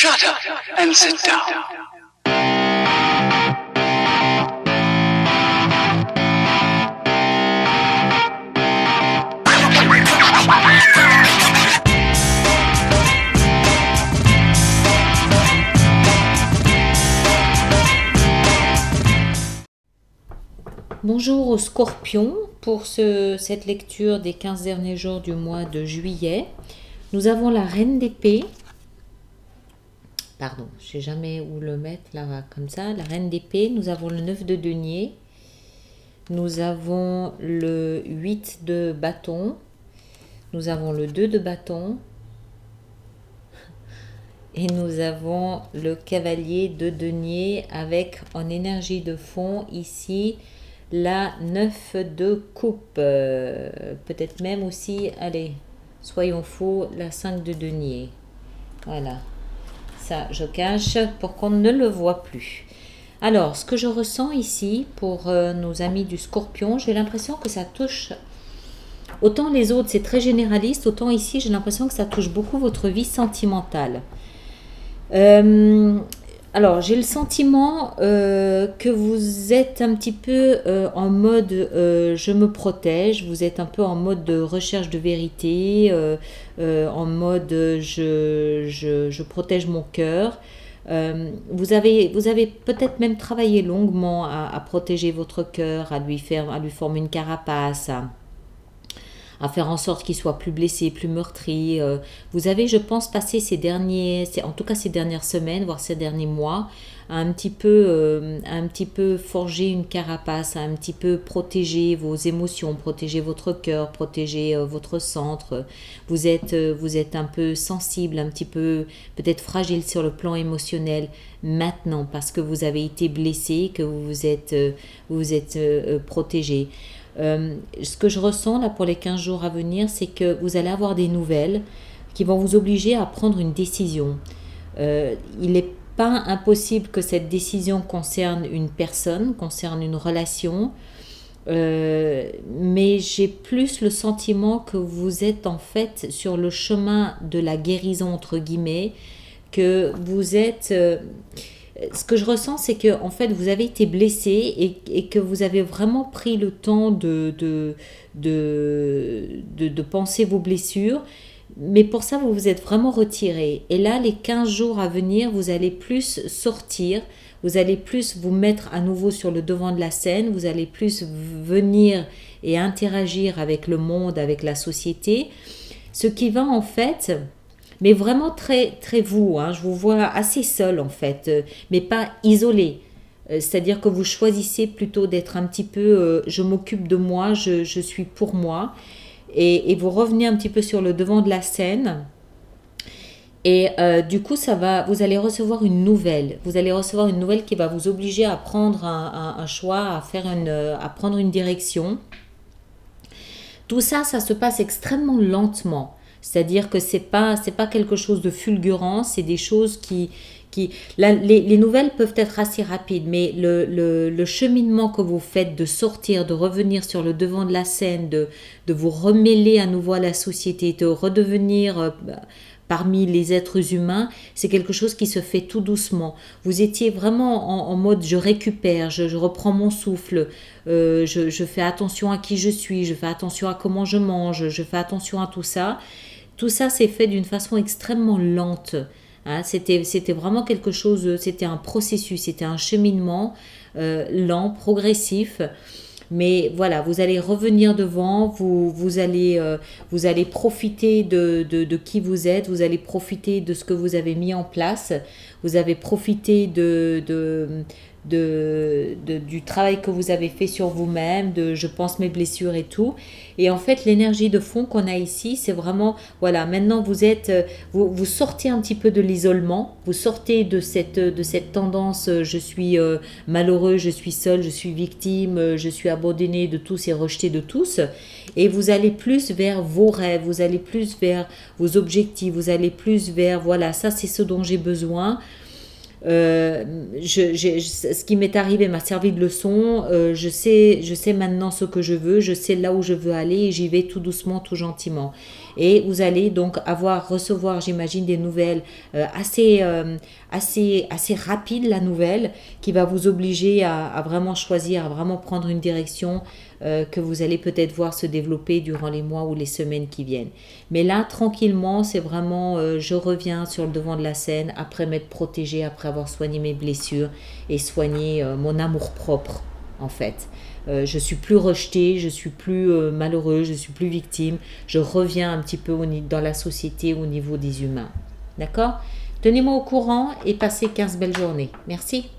Shut up and sit down. Bonjour aux scorpions pour cette lecture des 15 derniers jours du mois de juillet. Nous avons la reine d'épée. Pardon, je ne sais jamais où le mettre là comme ça. La reine d'épée, nous avons le 9 de denier. Nous avons le 8 de bâton. Nous avons le 2 de bâton. Et nous avons le cavalier de denier avec en énergie de fond ici la 9 de coupe, peut-être même aussi, allez, soyons fous, la 5 de denier. Voilà, ça je cache pour qu'on ne le voit plus. Alors, ce que je ressens ici pour nos amis du scorpion, j'ai l'impression que ça touche, autant les autres c'est très généraliste, autant ici j'ai l'impression que ça touche beaucoup votre vie sentimentale. Alors, j'ai le sentiment que vous êtes un petit peu en mode je me protège, vous êtes un peu en mode de recherche de vérité, en mode je protège mon cœur. Vous avez peut-être même travaillé longuement à protéger votre cœur, à lui former une carapace, à faire en sorte qu'il soit plus blessé, plus meurtri. Vous avez, je pense, passé ces dernières semaines, voire ces derniers mois, à un petit peu forger une carapace, à un petit peu protéger vos émotions, protéger votre cœur, protéger votre centre. Vous êtes un peu sensible, un petit peu peut-être fragile sur le plan émotionnel maintenant parce que vous avez été blessé, que vous vous êtes protégé. Ce que je ressens là pour les 15 jours à venir, c'est que vous allez avoir des nouvelles qui vont vous obliger à prendre une décision. Il n'est pas impossible que cette décision concerne une personne, concerne une relation, mais j'ai plus le sentiment que vous êtes en fait sur le chemin de la guérison entre guillemets, que vous êtes... ce que je ressens, c'est que en fait, vous avez été blessé et que vous avez vraiment pris le temps de penser vos blessures. Mais pour ça, vous vous êtes vraiment retiré. Et là, les 15 jours à venir, vous allez plus sortir. Vous allez plus vous mettre à nouveau sur le devant de la scène. Vous allez plus venir et interagir avec le monde, avec la société. Ce qui va en fait... mais vraiment très, très vous, hein. Je vous vois assez seul en fait, mais pas isolé. C'est-à-dire que vous choisissez plutôt d'être un petit peu je m'occupe de moi, je suis pour moi. Et vous revenez un petit peu sur le devant de la scène. Et du coup, vous allez recevoir une nouvelle. Vous allez recevoir une nouvelle qui va vous obliger à prendre un choix, à prendre une direction. Tout ça, ça se passe extrêmement lentement. C'est-à-dire que c'est pas quelque chose de fulgurant, c'est des choses les nouvelles peuvent être assez rapides, mais le cheminement que vous faites de sortir, de revenir sur le devant de la scène, de vous remêler à nouveau à la société, de redevenir parmi les êtres humains, c'est quelque chose qui se fait tout doucement. Vous étiez vraiment en mode je récupère, je reprends mon souffle, je fais attention à qui je suis, je fais attention à comment je mange, je fais attention à tout ça. Tout ça s'est fait d'une façon extrêmement lente. Hein. C'était vraiment quelque chose, c'était un processus, c'était un cheminement lent, progressif. Mais voilà, vous allez revenir devant, vous allez profiter de qui vous êtes, vous allez profiter de ce que vous avez mis en place, vous avez profité du travail que vous avez fait sur vous-même, je pense mes blessures et tout. Et en fait, l'énergie de fond qu'on a ici, c'est vraiment, voilà, maintenant vous sortez un petit peu de l'isolement, vous sortez de cette tendance, je suis malheureux, je suis seul, je suis victime, je suis abandonné de tous et rejeté de tous. Et vous allez plus vers vos rêves, vous allez plus vers vos objectifs, vous allez plus vers, voilà, ça c'est ce dont j'ai besoin. Ce qui m'est arrivé m'a servi de leçon. Je sais maintenant ce que je veux, je sais là où je veux aller et j'y vais tout doucement, tout gentiment. Et vous allez donc recevoir, j'imagine, des nouvelles assez rapides, la nouvelle, qui va vous obliger à vraiment choisir, à vraiment prendre une direction que vous allez peut-être voir se développer durant les mois ou les semaines qui viennent. Mais là, tranquillement, c'est vraiment, je reviens sur le devant de la scène après m'être protégée, après avoir soigné mes blessures et soigné mon amour-propre, en fait. Je suis plus rejetée, je suis plus malheureuse, je suis plus victime. Je reviens un petit peu dans la société au niveau des humains. D'accord? Tenez-moi au courant et passez 15 belles journées. Merci.